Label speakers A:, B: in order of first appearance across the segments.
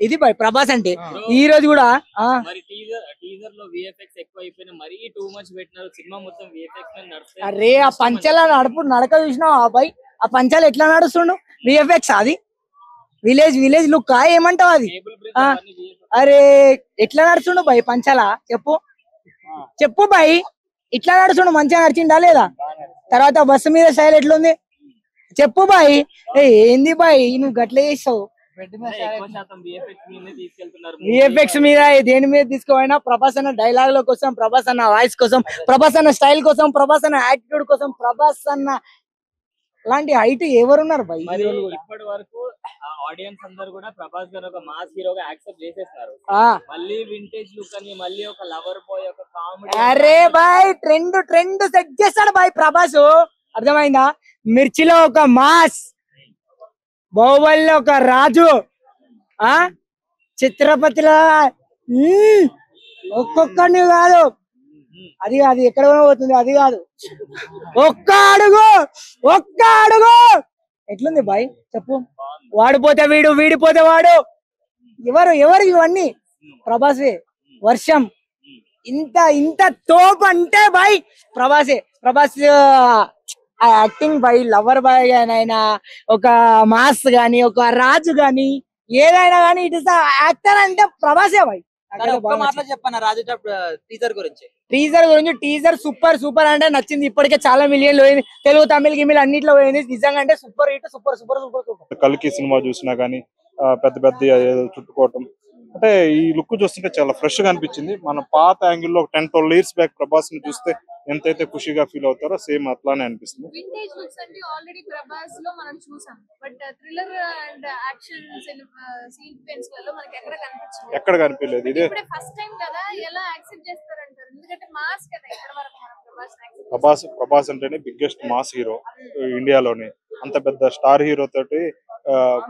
A: ఇది బాయ్ ప్రభాస్ అంటే ఈ రోజు కూడా అరే ఆ పంచాల నడక చూసినావు ఆ బాయ్, ఆ పంచాలు ఎట్లా నడుస్తుండు, విఎఫ్ఎక్స్ అది విలేజ్ లుక్ ఏమంటావు అది? అరే ఎట్లా నడుస్తుండు బాయ్ పంచాల, చెప్పు బాయ్, ఇట్లా నడుస్తుండు మంచిగా నడిచిందా లేదా? తర్వాత బస్సు మీద స్టైల్ ఎట్లుంది చెప్పు బాయ్. ఏంది బాయ్ నువ్వు గట్ల చేస్తావు? విఎఫ్ఎక్స్ మీద దేని మీద తీసుకోపోయినా ప్రభాస్ అన్న డైలాగ్ కోసం, ప్రభాస్ అన్న వాయిస్ కోసం, ప్రభాస్ అన్న స్టైల్ కోసం, ప్రభాస్ అన్న యాటిట్యూడ్ కోసం, ప్రభాస్ అన్న అలాంటి హైట్ ఎవరున్నారు బాయ్?
B: ఇప్పటి వరకు ఆడియన్స్ అందరూ కూడా ప్రభాస్ గారు ఒక మాస్ హీరోగా యాక్సెప్ట్ చేసేస్తారు. మళ్ళీ వింటేజ్ లుక్ అని, మళ్ళీ ఒక లవర్ బాయ్, ఒక కామెడీ.
A: అరే బాయ్ ట్రెండ్ సెట్ చేస్తాడు బాయ్ ప్రభాస్, అర్థమైందా? మిర్చిలో ఒక మాస్, బాహుబలిలో ఒక రాజు, చిత్రపతిలో ఒక్కొక్కడిని కాదు, అది ఎక్కడ పోతుంది అది కాదు, ఒక్క అడుగు ఎట్లుంది బాయ్ చెప్పు? వాడిపోతే వీడు, వీడిపోతే వాడు, ఎవరు ఇవన్నీ ప్రభాసే. వర్షం ఇంత తోపు అంటే boy Prabhas acting boy, lover boy అయినా, ఒక మాస్ గాని, ఒక రాజు గాని, ఏదైనా గానీ ఇట్ ఇస్ యాక్టర్ అంటే ప్రభాసే బాయ్.
C: చెప్పాను రాజు టీజర్ గురించి.
A: టీజర్ సూపర్ అంటే నచ్చింది. ఇప్పటికే చాలా మిలియన్లు పోయింది, తెలుగు తమిళ గిమిల్ అన్నిట్లో పోయింది. నిజంగా అంటే సూపర్ హిట్, సూపర్.
D: కల్కి సినిమా చూసినా గానీ పెద్ద చుట్టుకోవటం అంటే ఈ లుక్ చూస్తుంటే చాలా ఫ్రెష్ గా అనిపించింది. మన పాత యాంగిల్లో 10-12 ఇయర్స్ బ్యాక్ ప్రభాస్ ని చూస్తే ఎంతైతే ఖుషిగా ఫీల్ అవుతారో సేమ్ అట్లానే అనిపిస్తుంది.
E: వింటేజ్ లుక్స్ అంటే ఆల్రెడీ ప్రభాస్ లో మనం చూసాం, but thriller and action sequence లలో మనకి ఎక్కడ కనిపించలేదు.
D: ఇదే
E: ఫస్ట్ టైం కదా, ఎలా యాక్సెప్ట్ చేస్తారంటారు? ఎందుకంటే మాస్ కదా, ఇక్కడ వరకు
D: ప్రభాస్ అంటేనే బిగ్గెస్ట్ మాస్ హీరో ఇండియాలోనే. అంత పెద్ద స్టార్ హీరో తోటి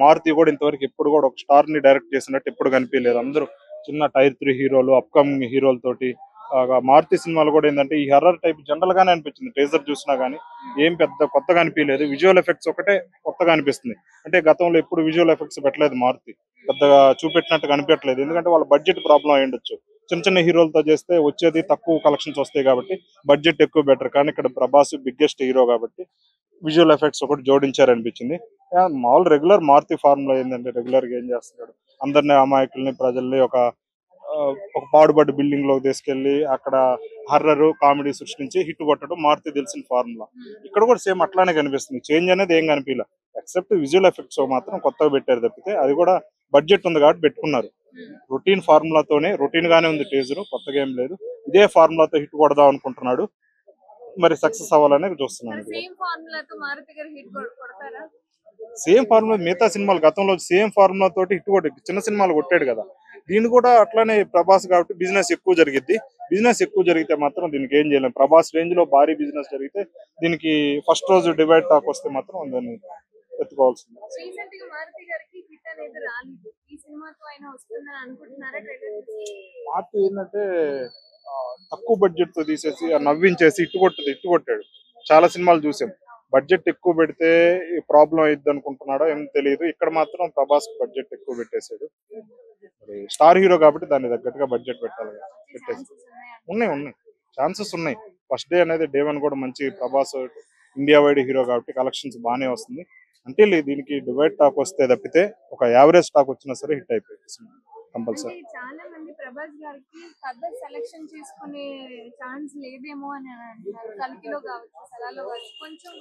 D: మారుతి కూడా ఇంతవరకు ఎప్పుడు కూడా ఒక స్టార్ ని డైరెక్ట్ చేసినట్టు ఎప్పుడు కనిపించలేదు. అందరూ చిన్న టైర్ 3 హీరోలు, అప్కమింగ్ హీరోలతోటి. మారుతి సినిమాలు కూడా ఏంటంటే ఈ హర్రర్ టైప్ జనరల్ గానే అనిపించింది. ట్రేజర్ చూసినా గానీ ఏం పెద్ద కొత్తగా అనిపించలేదు. విజువల్ ఎఫెక్ట్స్ ఒకటే కొత్తగా అనిపిస్తుంది. అంటే గతంలో ఎప్పుడు విజువల్ ఎఫెక్ట్స్ పెట్టలేదు మారుతి, పెద్దగా చూపెట్టినట్టు కనిపించట్లేదు. ఎందుకంటే వాళ్ళ బడ్జెట్ ప్రాబ్లం అయి ఉండొచ్చు. చిన్న హీరోలతో చేస్తే వచ్చేది తక్కువ కలెక్షన్స్ వస్తాయి కాబట్టి బడ్జెట్ ఎక్కువ బెటర్. కానీ ఇక్కడ ప్రభాస్ బిగ్గెస్ట్ హీరో కాబట్టి విజువల్ ఎఫెక్ట్స్ ఒకటి జోడించారనిపించింది. మామూలు రెగ్యులర్ మారుతి ఫార్ములా ఏంటంటే రెగ్యులర్ గా ఏం చేస్తున్నాడు, అందరినీ అమాయకుల్ని ప్రజల్ని ఒక పాడుబడ్డ బిల్డింగ్ లోకి తీసుకెళ్లి అక్కడ హర్రర్ కామెడీ సృష్టించి హిట్ కొట్టడం మారుతి తెలిసిన ఫార్ములా. ఇక్కడ కూడా సేమ్ అట్లానే కనిపిస్తుంది. చేంజ్ అనేది ఏం కనిపించలే, ఎక్సెప్ట్ విజువల్ ఎఫెక్ట్స్ మాత్రం కొత్తగా పెట్టారు తప్పితే. అది కూడా బడ్జెట్ ఉంది కాబట్టి పెట్టుకున్నారు. రొటీన్ ఫార్ములాతోనే, రొటీన్ గానే ఉంది టీజర్, కొత్తగా ఏం లేదు. ఇదే ఫార్ములాతో హిట్ కొడదాం అనుకుంటున్నాడు, మరి సక్సెస్ అవ్వాలని చూస్తున్నాను. సేమ్ ఫార్ములా మిగతా సినిమాలు గతంలో సేమ్ ఫార్ములా తోటి హిట్ కొట్టి చిన్న సినిమాలు కొట్టాడు కదా, దీన్ని కూడా అట్లానే ప్రభాస్ కాబట్టి బిజినెస్ ఎక్కువ జరిగిద్ది. బిజినెస్ ఎక్కువ జరిగితే మాత్రం దీనికి ఏం చేయలేం. ప్రభాస్ రేంజ్ లో భారీ బిజినెస్ జరిగితే దీనికి ఫస్ట్ రోజు డివైడ్ టాక్ వస్తే మాత్రం దాన్ని ఎత్తుకోవాల్సింది. మారుతి ఏంటంటే తక్కువ బడ్జెట్ తో తీసేసి నవ్వించేసి ఇట్టు కొట్టాడు. చాలా సినిమాలు చూసాం. బడ్జెట్ ఎక్కువ పెడితే ప్రాబ్లం అయ్యిద్ది అనుకుంటున్నాడో ఏం తెలియదు. ఇక్కడ మాత్రం ప్రభాస్ బడ్జెట్ ఎక్కువ పెట్టేశాడు. మరి స్టార్ హీరో కాబట్టి దాన్ని తగ్గట్టుగా బడ్జెట్ పెట్టాలి. ఉన్నాయి ఛాన్సెస్ ఉన్నాయి. ఫస్ట్ డే అనేది డే 1 కూడా మంచి ప్రభాస్ ఇండియా వైడ్ హీరో కాబట్టి కలెక్షన్స్ బాగానే వస్తుంది. అంటే దీనికి డివైడ్ టాక్ వస్తే తప్పితే ఒక యావరేజ్ టాక్ వచ్చినా సరే హిట్ అయిపోయింది కంపల్సరీ.
E: చాలా మంది ప్రభాస్ గారికి కథ సెలెక్షన్ చేసుకునే ఛాన్స్ లేదేమో అని అంటారు. కల్కిలో కావచ్చు, సలాలో కావచ్చు, కొంచెం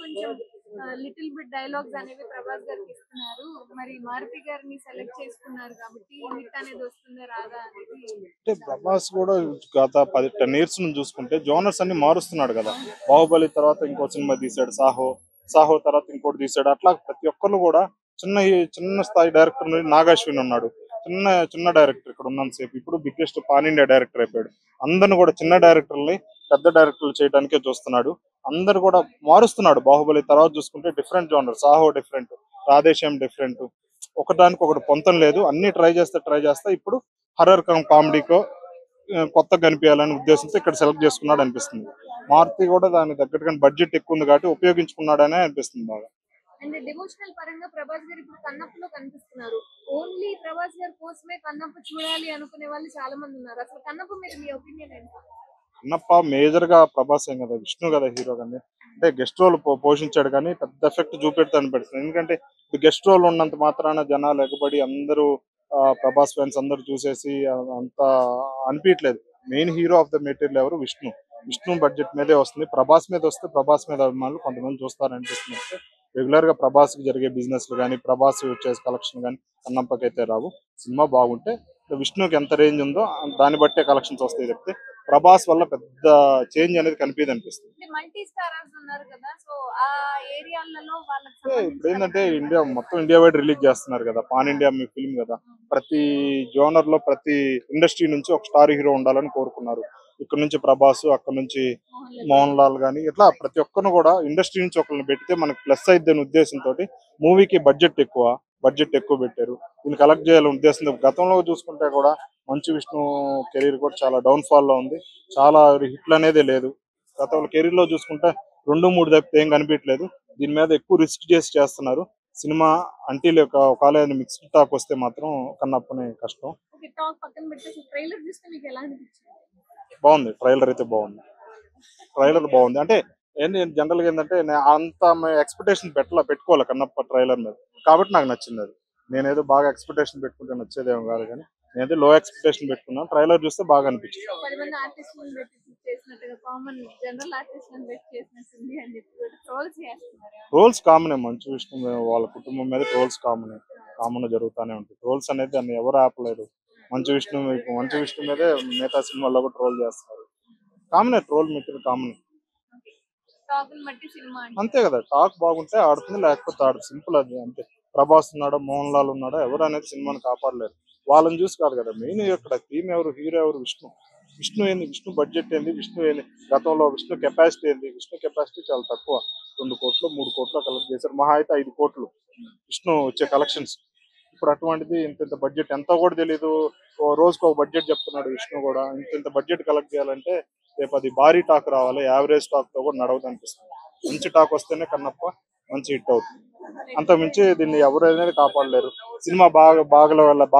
E: లిటిల్ బిట్ డైలాగ్స్ అనేవి ప్రభాస్ గారికి ఇస్తున్నారు. మరి మారుతి గారిని సెలెక్ట్ చేసుకున్నారు కాబట్టి హిట్ అనేది వస్తుందా రాదా అనేది.
D: అంటే ప్రభాస్ కూడా గత 10 ఇయర్స్ నుంచి చూసుకుంటే జోనర్స్ అన్ని మారుస్తున్నాడు కదా. బాహుబలి తర్వాత ఇంకో సినిమా తీశాడు, సాహో తర్వాత ఇంకోటి తీశాడు. అట్లా ప్రతి ఒక్కరు కూడా చిన్న స్థాయి డైరెక్టర్ నుండి నాగాశ్విన్ ఉన్నాడు, చిన్న డైరెక్టర్ ఇక్కడ ఉన్నంతసేపు. ఇప్పుడు బిగ్గెస్ట్ పాన్ ఇండియా డైరెక్టర్ అయిపోయాడు. అందరిని కూడా చిన్న డైరెక్టర్ని పెద్ద డైరెక్టర్లు చేయడానికే చూస్తున్నాడు. అందరు కూడా మారుస్తున్నాడు. బాహుబలి తర్వాత చూసుకుంటే different genre, Saaho different, Radhe Shyam different, ఒకదానికి ఒకటి పొంతం లేదు. అన్ని ట్రై చేస్తా ఇప్పుడు హర్రర్ కామెడీకో కొత్తగా కనిపించాలని ఉద్దేశంతో ఇక్కడ సెలెక్ట్ చేసుకున్నాడు అనిపిస్తుంది. మారుతి కూడా దాని తగ్గట్టుగా బడ్జెట్ ఎక్కువ ఉంది కాబట్టి ఉపయోగించుకున్నాడనే అనిపిస్తుంది బాగా.
E: అండ్ డివోషనల్ పరంగా ప్రభాస్ గారు ఇప్పుడు కన్నప్పలో కనిపిస్తున్నారు. ఓన్లీ ప్రభాస్ గారి కోసమే కన్నప్ప చూడాలి అనుకునే వాళ్ళు చాలా మంది ఉన్నారు. అసలు కన్నప్ప మీద మీ ఒపీనియన్ ఏంటి?
D: అన్నప్ప మేజర్ గా ప్రభాస్ ఏం కదా, విష్ణు కదా హీరో. కానీ అంటే గెస్ట్ రోల్ పోషించాడు కానీ పెద్ద ఎఫెక్ట్ చూపెడతా అనిపిస్తుంది. ఎందుకంటే గెస్ట్ రోల్ ఉన్నంత మాత్రాన జనాలు ఎగబడి అందరూ ప్రభాస్ ఫ్యాన్స్ అందరూ చూసేసి అంత అనిపించలేదు. Main hero of the material ఎవరు? విష్ణు. విష్ణు బడ్జెట్ మీదే వస్తుంది. ప్రభాస్ మీద వస్తే ప్రభాస్ మీద అభిమానులు కొంతమంది చూస్తారనిపిస్తుంది. రెగ్యులర్ గా ప్రభాస్ కి జరిగే బిజినెస్ కానీ ప్రభాస్ చేసే కలెక్షన్ కానీ కన్నప్పకైతే రావు. సినిమా బాగుంటే విష్ణుకి ఎంత రేంజ్ ఉందో దాన్ని బట్టే కలెక్షన్స్ వస్తాయి చెప్తే ప్రభాస్ వల్ల పెద్ద చేంజ్ అనేది కనిపిది అనిపిస్తుంది.
E: మల్టీ స్టారర్స్ ఉన్నారు కదా, సో ఆ ఏరియాలలో
D: ఇప్పుడు ఏంటంటే ఇండియా మొత్తం ఇండియా వైడ్ రిలీజ్ చేస్తున్నారు కదా, పాన్ ఇండియా మీ ఫిల్మ్ కదా. ప్రతి జోనర్ లో ప్రతి ఇండస్ట్రీ నుంచి ఒక స్టార్ హీరో ఉండాలని కోరుకున్నారు. ఇక్కడ నుంచి ప్రభాస్, అక్కడ నుంచి మోహన్ లాల్ గానీ ఇట్లా ప్రతి ఒక్కరిని కూడా ఇండస్ట్రీ నుంచి ఒకరిని పెడితే మనకు ప్లస్ అయిద్దని ఉద్దేశంతో మూవీకి బడ్జెట్ ఎక్కువ పెట్టారు. దీన్ని కలెక్ట్ చేయాలనే ఉద్దేశంతో గతంలో చూసుకుంటే కూడా మంచు విష్ణు కెరీర్ కూడా చాలా డౌన్ ఫాల్ లో ఉంది. చాలా హిట్లు అనేది లేదు. గతంలో కెరీర్ లో చూసుకుంటే 2-3 తప్పితే ఏం కనిపించలేదు. దీని మీద ఎక్కువ రిస్క్ చేస్తున్నారు. సినిమా అంటీల్ ఒకవేళ మిక్స్డ్ టాక్ వస్తే మాత్రం కన్నప్పనే కష్టం. బాగుంది, ట్రైలర్ అయితే బాగుంది. అంటే ఏంటి జనరల్ గా ఏంటంటే అంత ఎక్స్పెక్టేషన్ పెట్టుకోవాలి కన్నప్ప ట్రైలర్ మీద, కాబట్టి నాకు నచ్చింది. అది నేనేదో బాగా ఎక్స్పెక్టేషన్ పెట్టుకుంటే నచ్చేదేమో కాదు, కానీ నేనైతే లో ఎక్స్పెక్టేషన్ పెట్టుకున్నాను. ట్రైలర్ చూస్తే బాగా అనిపించింది. ట్రోల్స్ కామనే, మంచు విష్ణు వాళ్ళ కుటుంబం మీద ట్రోల్స్ కామన్ జరుగుతూనే ఉంటాయి. ట్రోల్స్ అనేది దాన్ని ఎవరు ఆపలేరు. మంచు విష్ణు మీదే మిగతా సినిమాల్లో కూడా ట్రోల్ చేస్తున్నారు. కామనే, ట్రోల్ మెటీరియల్ కామనే. అంతే కదా, టాక్ బాగుంటే ఆడుతుంది, లేకపోతే ఆడు. సింపుల్ అది అంతే. ప్రభాస్ ఉన్నాడా, మోహన్ లాల్ ఉన్నాడా, ఎవరు అనేది సినిమాని కాపాడలేరు. వాళ్ళని చూసి కాదు కదా మెయిన్. ఇక్కడ థీమ్ ఎవరు, హీరో ఎవరు? విష్ణు ఏంది, విష్ణు బడ్జెట్ ఏంది, విష్ణు ఏంది, గతంలో విష్ణు కెపాసిటీ ఏంది? విష్ణు కెపాసిటీ చాలా తక్కువ. 2 కోట్లు 3 కోట్లు కలెక్ట్ చేశారు. మహా అయితే 5 కోట్లు విష్ణు వచ్చే కలెక్షన్స్. ఇప్పుడు అటువంటిది ఇంత బడ్జెట్ ఎంతో కూడా తెలీదు. రోజుకు ఒక బడ్జెట్ చెప్తున్నాడు విష్ణు కూడా. ఇంత బడ్జెట్ కలెక్ట్ చేయాలంటే రేపు అది భారీ టాక్ రావాలి. యావరేజ్ టాక్ తో కూడా నడవదు అనిపిస్తుంది. మంచి టాక్ వస్తేనే కన్నప్ప మంచి హిట్ అవుతుంది. అంత మించి దీన్ని ఎవరు అనేది కాపాడలేరు. సినిమా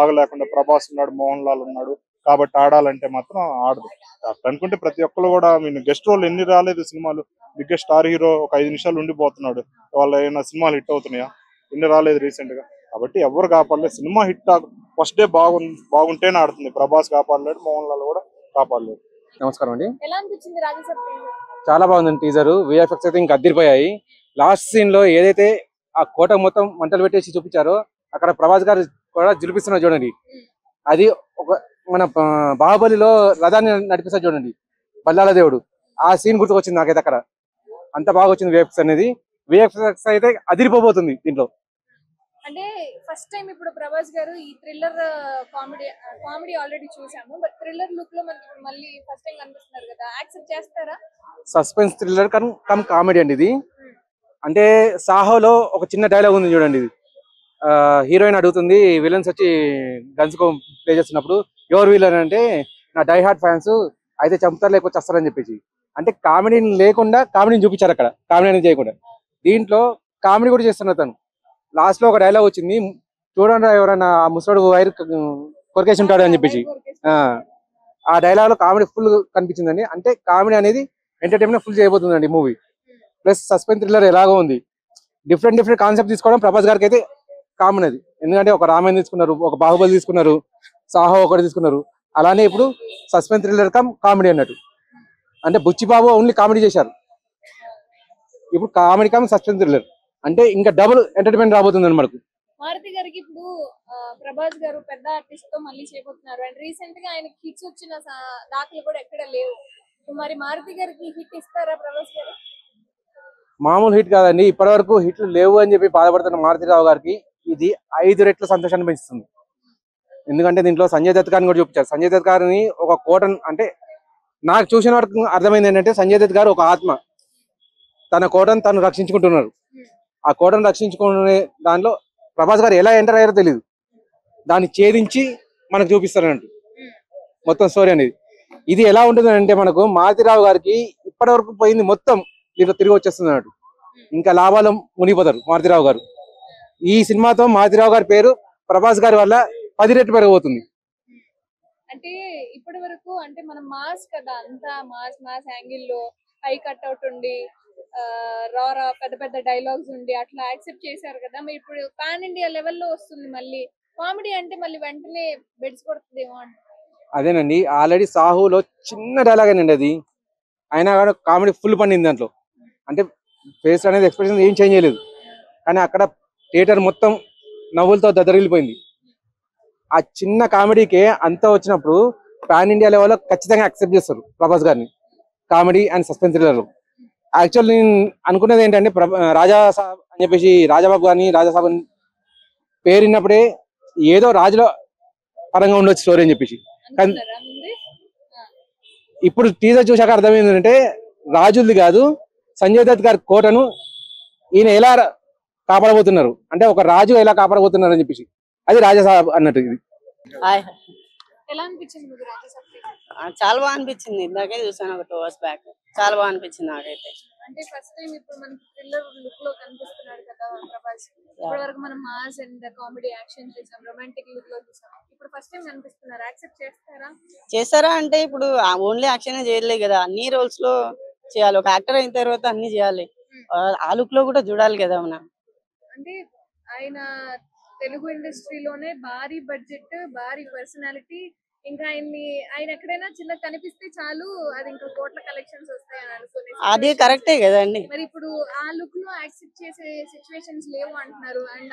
D: బాగలేకుండా ప్రభాస్ ఉన్నాడు, మోహన్ లాల్ ఉన్నాడు కాబట్టి ఆడాలంటే మాత్రం ఆడదు. అట్లా అనుకుంటే ప్రతి ఒక్కరు కూడా గెస్ట్ రోల్ ఎన్ని రాలేదు సినిమాలు. బిగ్గెస్ట్ స్టార్ హీరో ఒక 5 నిమిషాలు ఉండిపోతున్నాడు. వాళ్ళ ఏమైనా సినిమాలు హిట్ అవుతున్నాయా? ఎన్ని రాలేదు రీసెంట్ గా. కాబట్టి ఎవరు కాపాడలేదు. సినిమా హిట్ ఫస్ట్ డే బాగుంటేనే ఆడుతుంది. ప్రభాస్ కాపాడలేడు, మోహన్ లాల్ కూడా కాపాడలేదు.
F: నమస్కారం అండి. చాలా బాగుందండి టీజర్. విఎఫ్ఎక్స్ అయితే ఇంకా అద్దరిపోయాయి. లాస్ట్ సీన్ లో ఏదైతే ఆ కోట మొత్తం మంటలు పెట్టేసి చూపించారో అక్కడ ప్రభాస్ గారు కూడా జులిపిస్తున్నారు చూడండి. అది ఒక మన బాహుబలిలో రథాన్ని నడిపిస్తారు చూడండి, బల్లాల దేవుడు. ఆ సీన్ గుర్తుకొచ్చింది నాకైతే. అక్కడ అంత బాగా వచ్చింది విఎఫ్ఎక్స్ అనేది. విఎఫ్ఎక్స్ అయితే అదిరిపోబోతుంది దీంట్లో.
E: అంటే ఫస్ట్ టైం ఇప్పుడు ప్రభాస్ గారు ఈ థ్రిల్లర్ కామెడీ ఆల్రెడీ చూసాము, బట్ థ్రిల్లర్ లుక్ లో మనకి ఇప్పుడు మళ్ళీ ఫస్ట్ టైం కనిపిస్తున్నారు కదా, యాక్సెప్ట్ చేస్తారా?
F: సస్పెన్స్ థ్రిల్లర్ కమ్ కామెడీ అండి ఇది. అంటే సాహోలో ఒక చిన్న డైలాగ్ ఉంది చూడండి. హీరోయిన్ అడుగుతుంది, విలన్స్ వచ్చి గన్స్ ప్లే చేస్తున్నప్పుడు ఎవరు విలన్ అంటే నా డై హార్ట్ ఫ్యాన్స్, అయితే చంపుతారు లేకపోతే వస్తారని చెప్పేసి. అంటే కామెడీని లేకుండా కామెడీని చూపించారు అక్కడ, కామెడీ అనేది చేయకుండా. దీంట్లో కామెడీ కూడా చేస్తున్నారు తను. లాస్ట్ లో ఒక డైలాగ్ వచ్చింది, చూడండి ఎవరైనా ఆ ముసడు వైర్ కొరికేసి ఉంటాడు అని చెప్పేసి. ఆ డైలాగ్ లో కామెడీ ఫుల్ కనిపించిందండి. అంటే కామెడీ అనేది ఎంటర్టైన్మెంట్ ఫుల్ చేయబోతుందండి మూవీ. ప్లస్ సస్పెన్స్ థ్రిల్లర్ ఎలాగో ఉంది. డిఫరెంట్ కాన్సెప్ట్ తీసుకోవడం ప్రభాస్ గారికి అయితే కామన్ అది. ఎందుకంటే ఒక రామాయణ తీసుకున్నారు, ఒక బాహుబలి తీసుకున్నారు, సాహో ఒకటి తీసుకున్నారు. అలానే ఇప్పుడు సస్పెన్స్ థ్రిల్లర్ కామెడీ అన్నట్టు. అంటే బుచ్చిబాబు ఓన్లీ కామెడీ చేశారు, ఇప్పుడు కామెడీ సస్పెన్స్ థ్రిల్లర్ అంటే ఇంకా డబుల్ ఎంటర్టైన్మెంట్ రాబోతుంది మనకు.
E: మారుతి గారికి ఇప్పుడు ప్రభాస్ గారు పెద్ద ఆర్టిస్ట్ తో మళ్ళీ చేయబోతున్నారు. అండ్ రీసెంట్ గా ఆయనకి హిట్స్ వచ్చిన దాఖలు కూడా ఎక్కడ లేవు. మరి మారుతి గారికి హిట్ ఇస్తారా ప్రభాస్ గారు?
F: మామూలు హిట్ కాదండి, ఇప్పటి వరకు హిట్లు లేవు అని చెప్పి బాధపడుతున్న మారుతిరావు గారికి ఇది 5 రెట్ల సంతోషాన్ని పెంచుతుంది. ఎందుకంటే దీంట్లో సంజయ్ దత్ గారిని కూడా చూపించారు. సంజయ్ దత్ గారిని ఒక కోటన్ అంటే నాకు చూసిన వరకు అర్థమైంది ఏంటంటే సంజయ్ దత్ గారు ఒక ఆత్మ. తన కోటను తను రక్షించుకుంటున్నారు. ఆ కోటను రక్షించుకునే దానిలో ప్రభాస్ గారు ఎలా ఎంటర్ అయ్యారో తెలియదు, దాన్ని ఛేదించి మనకు చూపిస్తారు అన్నట్టు మొత్తం స్టోరీ అనేది. ఇది ఎలా ఉంటుంది అంటే మనకు మారుతిరావు గారికి ఇప్పటి వరకు పోయింది మొత్తం దీంట్లో తిరిగి వచ్చేస్తుంది అన్నట్టు. ఇంకా లాభాలు మునిగిపోతారు మారుతిరావు గారు. ఈ సినిమాతో మారుతిరావు గారి పేరు ప్రభాస్ గారి వల్ల 10 రెట్లు పెరగబోతుంది.
E: అంటే ఇప్పటి వరకు అంటే మనం మాస్ కదా, అంతా మాస్ మాస్ యాంగిల్ లో హై కట్అవుట్ ఉండి రా పెద్ద పెద్ద డైలాగ్స్ ఉండి అట్లా యాక్సెప్ట్ చేశారు కదా. మరి ఇప్పుడు పాన్ ఇండియా లెవెల్లో వస్తుంది, మళ్ళీ కామెడీ అంటే మళ్ళీ వెంటనే బెడ్స్ కొడుతుందేమో అంట.
F: అదేనండి, ఆల్రెడీ సాహులో చిన్న డైలాగ్ అండి అది, అయినా కూడా కామెడీ ఫుల్ పండింది దాంట్లో. అంటే ఫేస్ అనేది ఎక్స్ప్రెషన్ ఏం చేంజ్ చేయలేదు, కానీ అక్కడ థియేటర్ మొత్తం నవ్వులతో దద్దరిల్లిపోయింది. ఆ చిన్న కామెడీకే అంతా వచ్చినప్పుడు పాన్ ఇండియా లెవెల్లో ఖచ్చితంగా యాక్సెప్ట్ చేస్తారు ప్రభాస్ గారిని comedy and suspense thriller. Actual నేను అనుకున్నది ఏంటంటే రాజా సాబ్ అని చెప్పేసి రాజాబాబు గారిని రాజాసాబ్ అని పేరు విన్నప్పుడే ఏదో రాజుల పరంగా ఉండొచ్చు స్టోరీ అని చెప్పేసి, కానీ
E: అనుకున్నారా ముందే?
F: ఇప్పుడు టీజర్ చూశాక అర్థమైంది ఏంటంటే రాజులది కాదు, సంజయ్ దత్ గారి కోటను ఈయన ఎలా కాపాడబోతున్నారు, అంటే ఒక రాజు ఎలా కాపాడబోతున్నారు అని చెప్పేసి, అది రాజాసాబ్ అన్నట్టు. ఇది
E: ఎలా అనిపించింది మీకు రాజాసాబ్?
G: చాలా బాగా అనిపించింది. ఇందాకే చూసాను ఒక 2 hours బ్యాక్. చాలా బాగా అనిపించింది నాకైతే.
E: అంటే ఫస్ట్ టైం ఇప్పుడు మనకి థ్రిల్లర్ లుక్ లో కనిపిస్తున్నాడు కదా ప్రభాస్. ఇప్పటి వరకు మనం మాస్ అండ్ కామెడీ యాక్షన్ చూసాం, రొమాంటిక్ లుక్ లో చూసాం, ఇప్పుడు ఫస్ట్ టైం కనిపిస్తున్నారు. యాక్సెప్ట్ చేస్తారా?
G: చేస్తారా అంటే ఇప్పుడు ఓన్లీ యాక్షన్ చేయలేదు కదా, అన్ని రోల్స్ లో చేయాలి. ఒక యాక్టర్ అయిన తర్వాత అన్ని చేయాలి, ఆ లుక్ లో కూడా చూడాలి కదా మనం.
E: అంటే ఆయన తెలుగు ఇండస్ట్రీలోనే భారీ బడ్జెట్, భారీ పర్సనాలిటీ, ఇంకా ఆయన ఎక్కడైనా చిన్న కనిపిస్తే చాలు అది ఇంకా కోట్ల కలెక్షన్స్ వస్తాయని అనుకునే
G: అది
E: situations.
G: కరెక్టే కదండి.
E: మరి ఇప్పుడు ఆ లుక్ లో యాక్సెప్ట్ చేసే సిచ్యువేషన్స్ లేవు అంటున్నారు. అండ్